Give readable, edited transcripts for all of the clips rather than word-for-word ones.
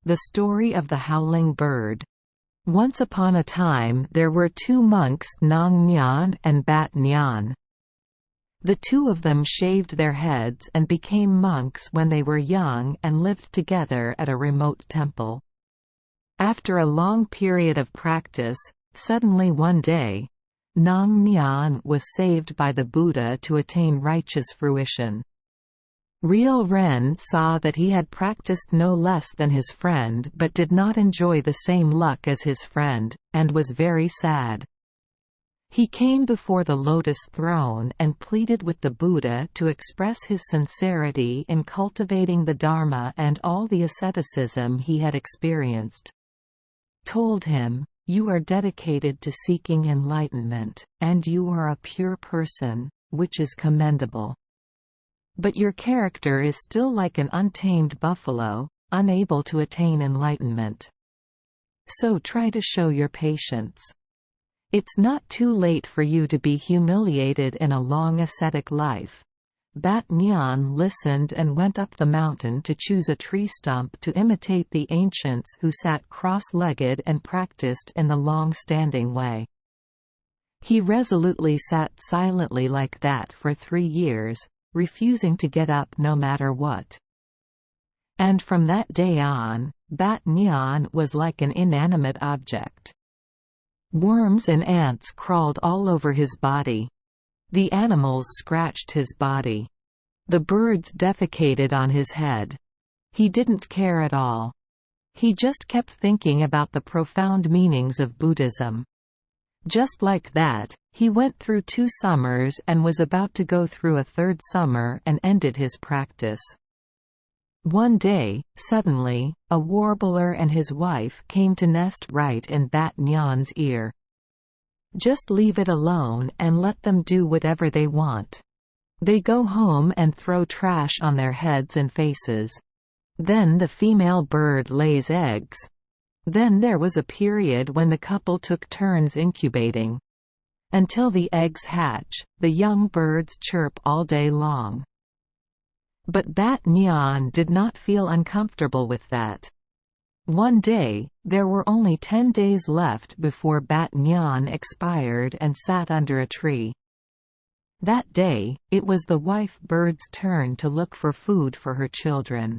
The story of the howling bird. Once upon a time there were two monks, Nong Nyan and Bat Nyan. The two of them shaved their heads and became monks when they were young and lived together at a remote temple. After a long period of practice, suddenly one day, Nong Nyan was saved by the Buddha to attain righteous fruition. Real Ren saw that he had practiced no less than his friend but did not enjoy the same luck as his friend, and was very sad. He came before the lotus throne and pleaded with the Buddha to express his sincerity in cultivating the Dharma and all the asceticism he had experienced. Told him, "You are dedicated to seeking enlightenment, and you are a pure person, which is commendable. But your character is still like an untamed buffalo, unable to attain enlightenment. So try to show your patience. It's not too late for you to be humiliated in a long ascetic life." Bat Nyan listened and went up the mountain to choose a tree stump to imitate the ancients who sat cross-legged and practiced in the long-standing way. He resolutely sat silently like that for 3 years, refusing to get up no matter what. And from that day on, Bat Nyan was like an inanimate object. Worms and ants crawled all over his body. The animals scratched his body. The birds defecated on his head. He didn't care at all. He just kept thinking about the profound meanings of Buddhism. Just like that, he went through 2 summers and was about to go through a 3rd summer and ended his practice. One day, suddenly, a warbler and his wife came to nest right in Bat Nyan's ear. Just leave it alone and let them do whatever they want. They go home and throw trash on their heads and faces. Then the female bird lays eggs. Then there was a period when the couple took turns incubating. Until the eggs hatch, the young birds chirp all day long. But Bat Nyan did not feel uncomfortable with that. One day, there were only 10 days left before Bat Nyan expired and sat under a tree. That day, it was the wife bird's turn to look for food for her children.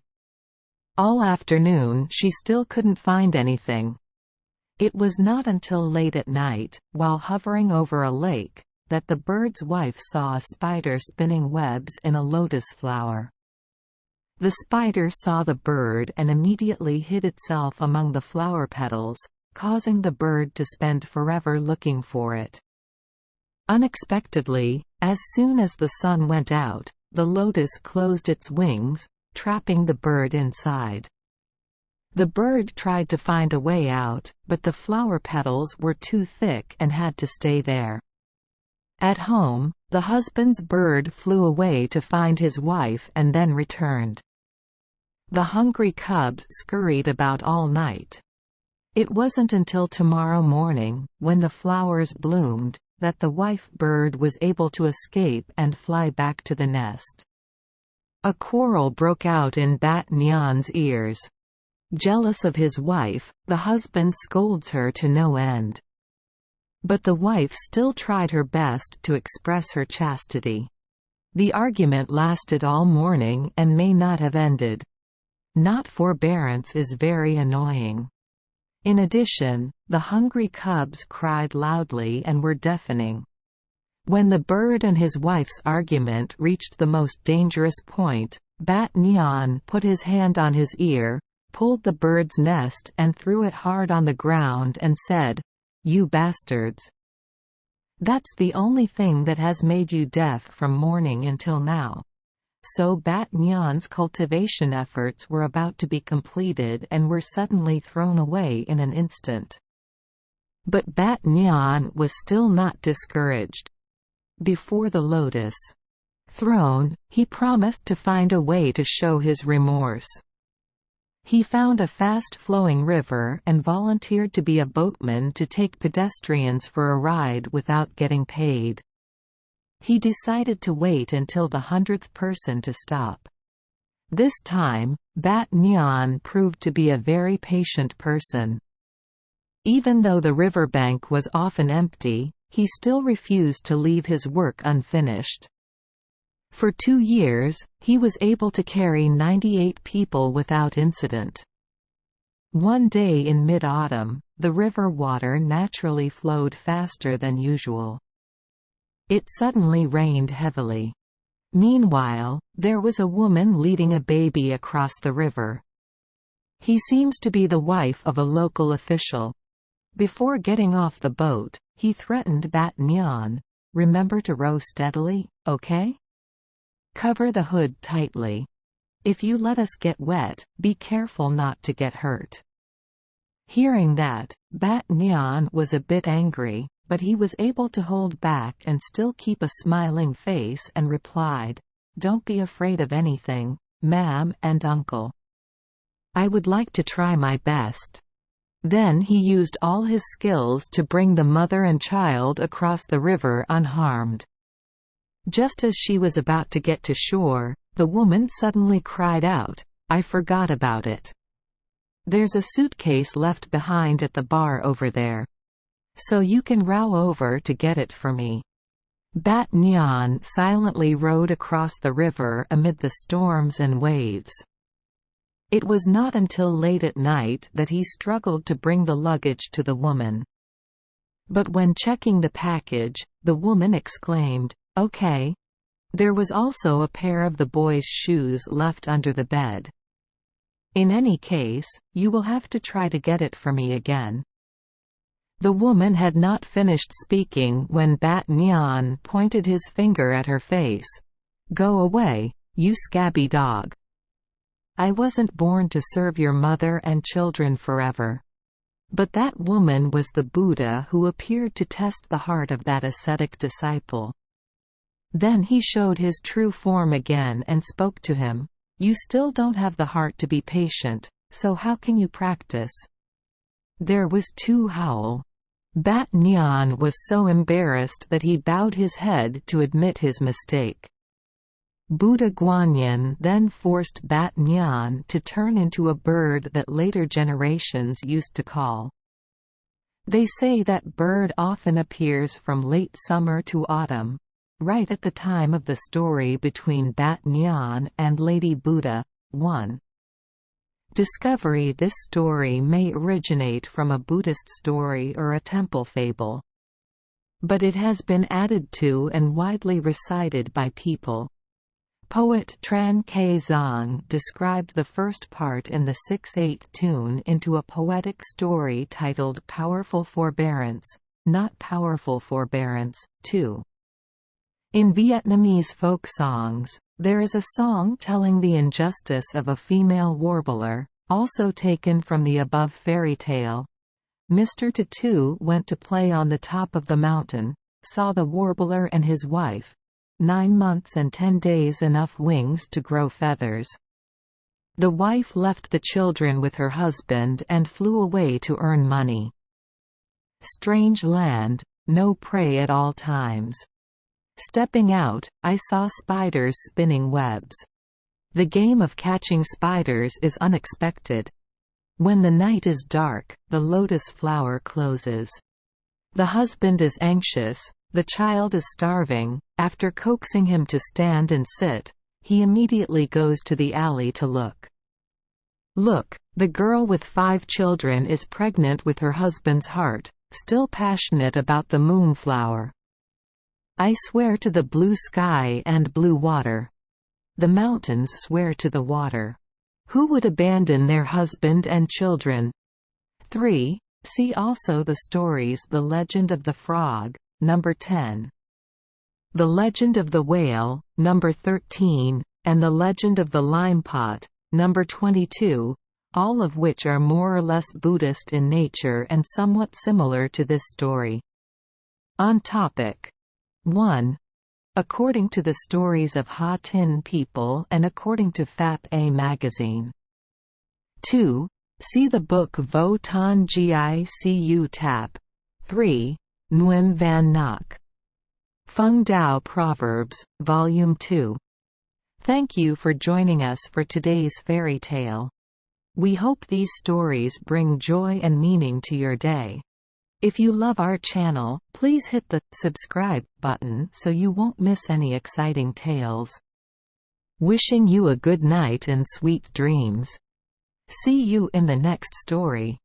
All afternoon she still couldn't find anything. It was not until late at night, while hovering over a lake, that the bird's wife saw a spider spinning webs in a lotus flower. The spider saw the bird and immediately hid itself among the flower petals, causing the bird to spend forever looking for it. Unexpectedly, as soon as the sun went out, the lotus closed its wings, trapping the bird inside. The bird tried to find a way out, but the flower petals were too thick and had to stay there. At home, the husband's bird flew away to find his wife and then returned. The hungry cubs scurried about all night. It wasn't until tomorrow morning, when the flowers bloomed, that the wife bird was able to escape and fly back to the nest. A quarrel broke out in Bat Nyan's ears. Jealous of his wife, the husband scolds her to no end. But the wife still tried her best to express her chastity. The argument lasted all morning and may not have ended. Not forbearance is very annoying. In addition, the hungry cubs cried loudly and were deafening. When the bird and his wife's argument reached the most dangerous point, Bat Nyan put his hand on his ear, pulled the bird's nest and threw it hard on the ground and said, "You bastards! That's the only thing that has made you deaf from morning until now." So Bat Nyan's cultivation efforts were about to be completed and were suddenly thrown away in an instant. But Bat Nyan was still not discouraged. Before the lotus throne, he promised to find a way to show his remorse. He found a fast-flowing river and volunteered to be a boatman to take pedestrians for a ride without getting paid. He decided to wait until the 100th person to stop. This time, Bat Nhan proved to be a very patient person. Even though the riverbank was often empty, he still refused to leave his work unfinished. For 2 years, he was able to carry 98 people without incident. One day in mid-autumn, the river water naturally flowed faster than usual. It suddenly rained heavily. Meanwhile, there was a woman leading a baby across the river. He seems to be the wife of a local official. Before getting off the boat, he threatened Bat Nhan, "Remember to row steadily, okay? Cover the hood tightly. If you let us get wet, be careful not to get hurt." Hearing that, Bat Nhan was a bit angry, but he was able to hold back and still keep a smiling face and replied, "Don't be afraid of anything, ma'am and uncle. I would like to try my best." Then he used all his skills to bring the mother and child across the river unharmed. Just as she was about to get to shore, the woman suddenly cried out, "I forgot about it. There's a suitcase left behind at the bar over there. So you can row over to get it for me." Bat Nhan silently rowed across the river amid the storms and waves. It was not until late at night that he struggled to bring the luggage to the woman. But when checking the package, the woman exclaimed, "Okay." There was also a pair of the boy's shoes left under the bed. "In any case, you will have to try to get it for me again." The woman had not finished speaking when Bat Nhan pointed his finger at her face. "Go away, you scabby dog. I wasn't born to serve your mother and children forever." But that woman was the Buddha who appeared to test the heart of that ascetic disciple. Then he showed his true form again and spoke to him. "You still don't have the heart to be patient, so how can you practice?" There was too howl. Bat Nhan was so embarrassed that he bowed his head to admit his mistake. Buddha Guanyin then forced Bat Nhan to turn into a bird that later generations used to call. They say that bird often appears from late summer to autumn, right at the time of the story between Bat Nhan and Lady Buddha. 1. Discovery: this story may originate from a Buddhist story or a temple fable. But it has been added to and widely recited by people. Poet Tran Ke Zong described the first part in the 6/8 tune into a poetic story titled Powerful Forbearance, Not Powerful Forbearance, 2. In Vietnamese folk songs, there is a song telling the injustice of a female warbler, also taken from the above fairy tale. Mr. Tatu went to play on the top of the mountain, saw the warbler and his wife. 9 months and 10 days enough wings to grow feathers. The wife left the children with her husband and flew away to earn money. Strange land, no prey at all times. Stepping out, I saw spiders spinning webs. The game of catching spiders is unexpected. When the night is dark, the lotus flower closes. The husband is anxious, the child is starving. After coaxing him to stand and sit, he immediately goes to the alley to look. Look, the girl with 5 children is pregnant with her husband's heart, still passionate about the moonflower. I swear to the blue sky and blue water. The mountains swear to the water. Who would abandon their husband and children? 3. See also the stories The Legend of the Frog, number 10. The Legend of the Whale, number 13, and The Legend of the Lime Pot, number 22, all of which are more or less Buddhist in nature and somewhat similar to this story. On topic. 1. According to the stories of Ha Tin people and according to Fap A magazine. 2. See the book Vo Tan Gicu Tap. 3. Nguyen Van Ngoc. Feng Dao Proverbs, Volume 2. Thank you for joining us for today's fairy tale. We hope these stories bring joy and meaning to your day. If you love our channel, please hit the subscribe button so you won't miss any exciting tales. Wishing you a good night and sweet dreams. See you in the next story.